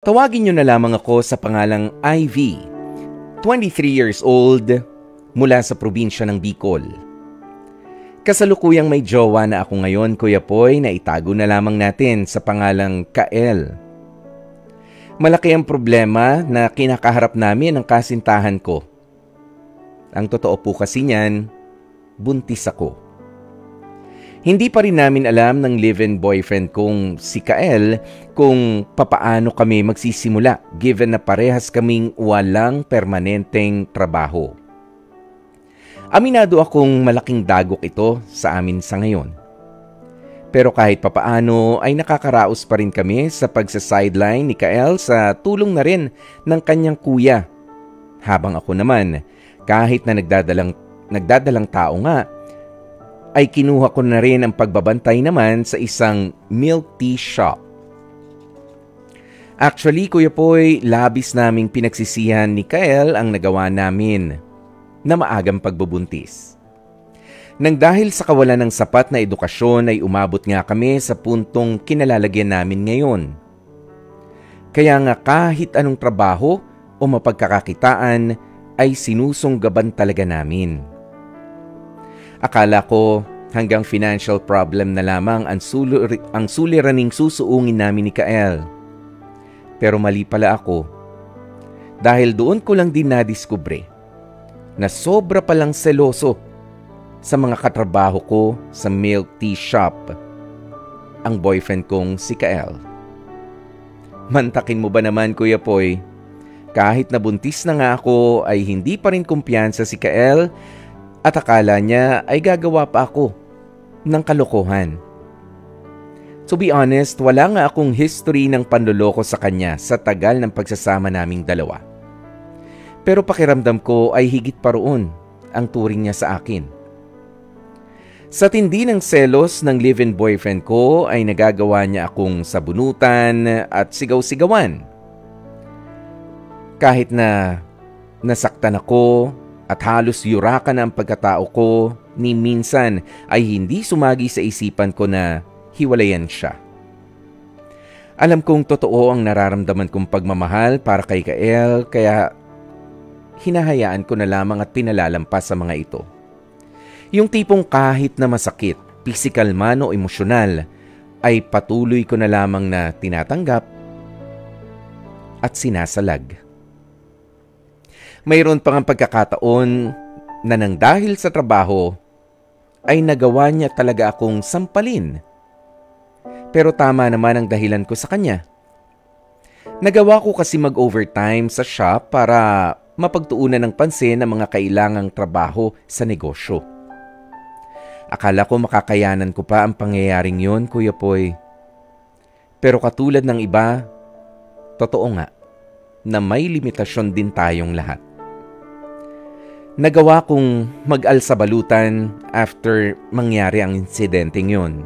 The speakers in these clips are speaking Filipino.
Tawagin niyo na lamang ako sa pangalang Ivy, 23 years old, mula sa probinsya ng Bicol. Kasalukuyang may jowa na ako ngayon, Kuya Poy, na itago na lamang natin sa pangalang Kael. Malaki ang problema na kinakaharap namin ang kasintahan ko. Ang totoo po kasi niyan, buntis ako. Hindi pa rin namin alam ng live-in boyfriend kong si Kael kung papaano kami magsisimula given na parehas kaming walang permanenteng trabaho. Aminado akong malaking dagok ito sa amin sa ngayon. Pero kahit papaano ay nakakaraos pa rin kami sa pagsa-sideline ni Kael sa tulong na rin ng kanyang kuya. Habang ako naman, kahit na nagdadalang tao nga, ay kinuha ko na rin ang pagbabantay naman sa isang milk tea shop. Actually, Kuya Poy, labis naming pinagsisihan ni Kael ang nagawa namin na maagang pagbubuntis. Nang dahil sa kawalan ng sapat na edukasyon ay umabot nga kami sa puntong kinalalagyan namin ngayon. Kaya nga kahit anong trabaho o mapagkakakitaan ay sinusunggaban talaga namin. Akala ko hanggang financial problem na lamang ang suliraning susuungin namin ni Kael. Pero mali pala ako. Dahil doon ko lang din nadiskubre na sobra palang seloso sa mga katrabaho ko sa milk tea shop ang boyfriend kong si Kael. Mantakin mo ba naman, Kuya Poy? Kahit nabuntis na nga ako ay hindi pa rin kumpiyansa si Kael at akala niya ay gagawa pa ako ng kalokohan. To be honest, wala nga akong history ng panloloko sa kanya sa tagal ng pagsasama naming dalawa. Pero pakiramdam ko ay higit pa roon ang turing niya sa akin. Sa tindi ng selos ng live-in boyfriend ko ay nagagawa niya akong sabunutan at sigaw-sigawan. Kahit na nasaktan ako at halos yurakan ang pagkatao ko, ni minsan ay hindi sumagi sa isipan ko na hiwalayan siya. Alam kong totoo ang nararamdaman kong pagmamahal para kay Kael, kaya hinahayaan ko na lamang at pinalalampas sa mga ito. Yung tipong kahit na masakit, pisikal man o emosyonal, ay patuloy ko na lamang na tinatanggap at sinasalag. Mayroon pang ang pagkakataon na nang dahil sa trabaho ay nagawa niya talaga akong sampalin. Pero tama naman ang dahilan ko sa kanya. Nagawa ko kasi mag-overtime sa shop para mapagtuunan ng pansin ang mga kailangang trabaho sa negosyo. Akala ko makakayanan ko pa ang pangyayaring yon, Kuya Poy. Pero katulad ng iba, totoo nga na may limitasyon din tayong lahat. Nagawa kong mag-alsabalutan after mangyari ang insidenteng yon.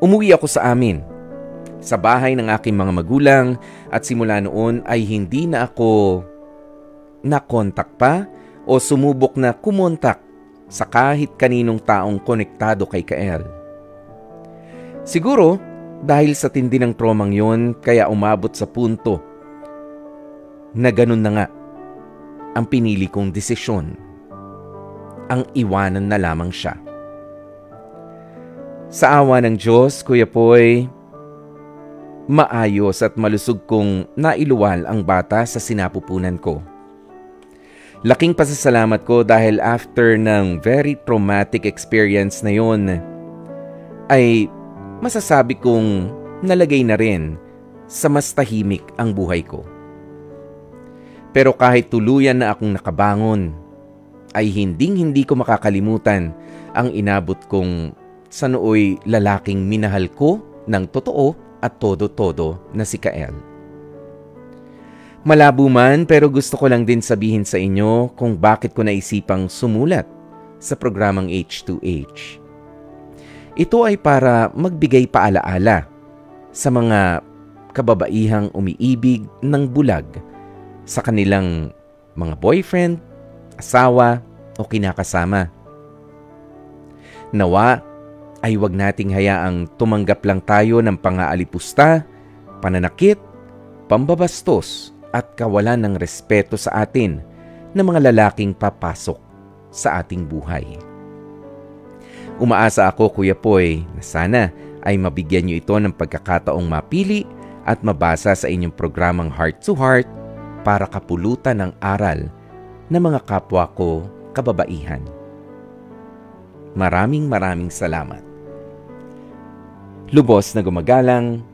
Umuwi ako sa amin, sa bahay ng aking mga magulang, at simula noon ay hindi na ako nakontak pa o sumubok na kumontak sa kahit kaninong taong konektado kay Kael. Siguro dahil sa tindi ng tromang yon kaya umabot sa punto na ganun na nga ang pinili kong desisyon, ang iwanan na lamang siya. Sa awa ng Diyos, Kuya Poy, maayos at malusog kong nailuwal ang bata sa sinapupunan ko. Laking pasasalamat ko dahil after ng very traumatic experience na yon, ay masasabi kong nalagay na rin sa mas tahimik ang buhay ko. Pero kahit tuluyan na akong nakabangon, ay hindi ko makakalimutan ang inabot kong sa nooy lalaking minahal ko ng totoo at todo-todo na si Kael. Malabo man pero gusto ko lang din sabihin sa inyo kung bakit ko naisipang sumulat sa programang H2H. Ito ay para magbigay paalaala sa mga kababaihang umiibig ng bulag sa kanilang mga boyfriend, asawa o kinakasama. Nawa ay wag nating hayaang tumanggap lang tayo ng pang-aalipusta, pananakit pambabastos at kawalan ng respeto sa atin ng mga lalaking papasok sa ating buhay. Umaasa ako, Kuya Poy, na sana ay mabigyan niyo ito ng pagkakataong mapili at mabasa sa inyong programang Heart to Heart para kapulutan ng aral ng mga kapwa ko kababaihan. Maraming salamat. Lubos na gumagalang,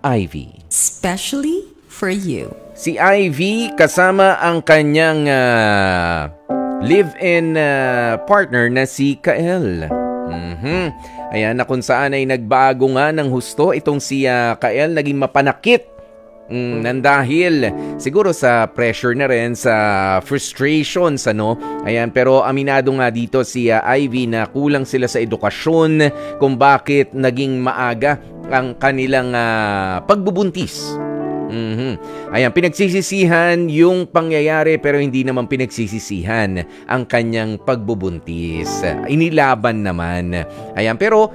Ivy. Especially for you. Si Ivy kasama ang kanyang live-in partner na si Kael. Ayan, na kung saan ay nagbago nga ng husto itong si Kael, naging mapanakit dahil siguro sa pressure na rin, sa frustrations, ano. Ayan, pero aminado nga dito si Ivy na kulang sila sa edukasyon kung bakit naging maaga ang kanilang pagbubuntis. Ayan, pinagsisisihan yung pangyayari pero hindi naman pinagsisisihan ang kanyang pagbubuntis. Inilaban naman. Ayan, pero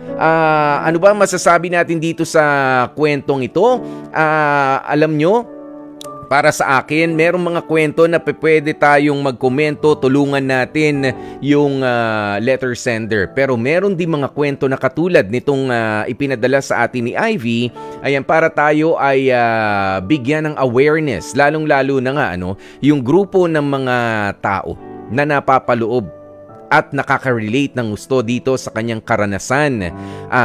ano ba masasabi natin dito sa kwentong ito? Alam nyo, para sa akin, merong mga kwento na pwede tayong magkomento, tulungan natin yung letter sender. Pero meron din mga kwento na katulad nitong ipinadala sa atin ni Ivy, ayan, para tayo ay bigyan ng awareness, lalong-lalo na nga yung grupo ng mga tao na napapaloob at nakaka-relate ng gusto dito sa kanyang karanasan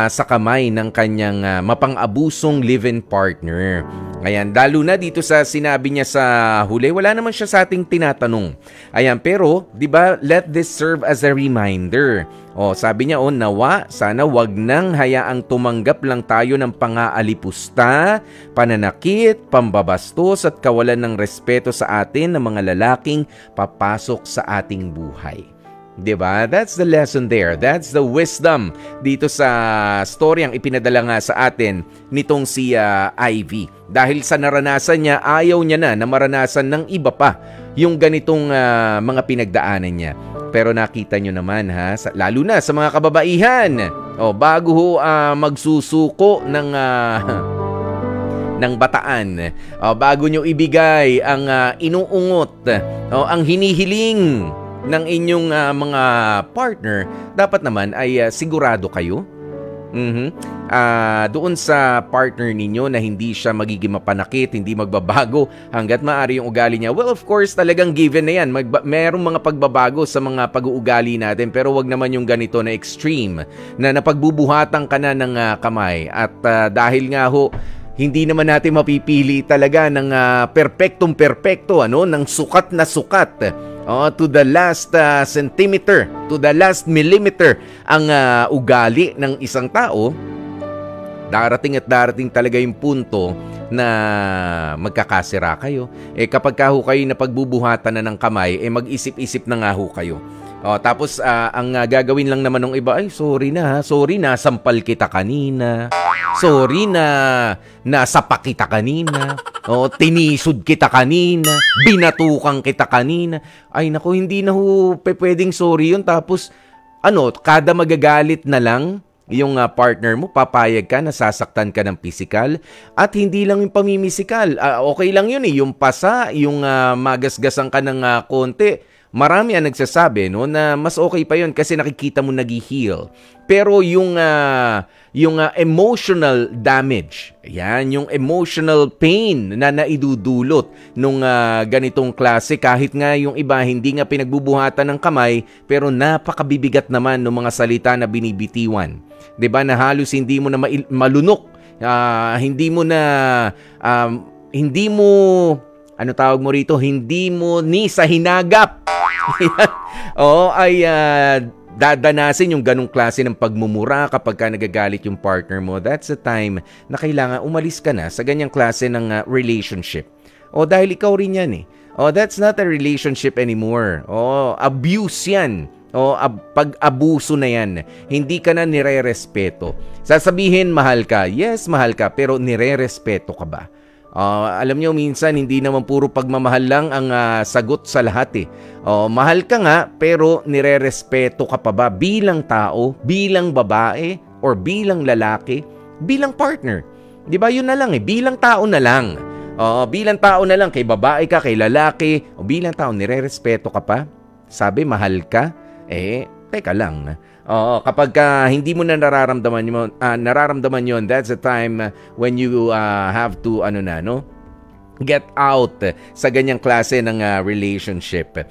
sa kamay ng kanyang mapang-abusong live-in partner. Ayan, lalo na dito sa sinabi niya sa huli, wala naman siya sa ating tinatanong. Ayan, pero, di ba, let this serve as a reminder. Sabi niya, nawa, sana wag nang hayaang tumanggap lang tayo ng pang-aalipusta, pananakit, pambabastos at kawalan ng respeto sa atin ng mga lalaking papasok sa ating buhay. Diba? That's the lesson there. That's the wisdom dito sa story ang ipinadala nga sa atin nitong si Ivy. Dahil sa naranasan niya, ayaw niya na maranasan ng iba pa yung ganitong mga pinagdaanan niya. Pero nakita nyo naman lalo na sa mga kababaihan, bago magsusuko ng bataan, bago nyo ibigay ang inuungot, ang hinihiling ng inyong mga partner, dapat naman ay sigurado kayo doon sa partner ninyo na hindi siya magiging mapanakit, hindi magbabago hanggat maaari yung ugali niya. Well, of course, talagang given na yan. Merong mga pagbabago sa mga pag-uugali natin, pero wag naman yung ganito na extreme na napagbubuhatan ka na ng kamay. At dahil nga hindi naman natin mapipili talaga ng perpektong-perpekto, ng sukat na sukat. To the last centimeter, to the last millimeter ang ugali ng isang tao. Darating talaga yung punto na magkakasira kayo. Kapag kayo na pagbubuhatan na ng kamay, mag-isip-isip na nga kayo. Tapos ang gagawin lang naman ng iba, sorry na, sampal kita kanina. Sorry na, nasapa kita kanina. Tinisod kita kanina. Binatukan kita kanina. Ay naku, hindi na pwedeng sorry yun. Tapos, kada magagalit na lang yung partner mo, papayag ka na sasaktan ka ng physical. At hindi lang yung pamimisikal. Okay lang yun yung pasa, yung magasgasan ka ng konti. Marami ang nagsasabi na mas okay pa yun kasi nakikita mo nag-heal. Pero yung emotional damage, yan, yung emotional pain na naidudulot nung ganitong klase, kahit nga yung iba hindi nga pinagbubuhatan ng kamay, pero napakabibigat naman ng mga salita na binibitiwan. 'Di ba, na halos hindi mo na malunok, hindi mo ano tawag mo rito, hindi mo ni sa hinagap. Dadanasin yung ganong klase ng pagmumura kapag ka nagagalit yung partner mo. That's the time na kailangan umalis ka na sa ganyang klase ng relationship. Dahil ikaw rin yan that's not a relationship anymore. Abuse yan. Pag-abuso na yan. Hindi ka na nire-respeto. Sasabihin mahal ka. Yes, mahal ka, pero nire-respeto ka ba? Alam nyo, minsan hindi naman puro pagmamahal lang ang sagot sa lahat mahal ka nga, pero nire-respeto ka pa ba bilang tao, bilang babae, or bilang lalaki, bilang partner? 'Di ba? Yun na lang bilang tao na lang. Oo, bilang tao na lang, kay babae ka, kay lalaki, o bilang tao, nirerespeto ka pa? Sabi, mahal ka? Teka lang. Oo, kapag hindi mo na nararamdaman yon, that's the time when you have to, get out sa ganyang klase ng relationship.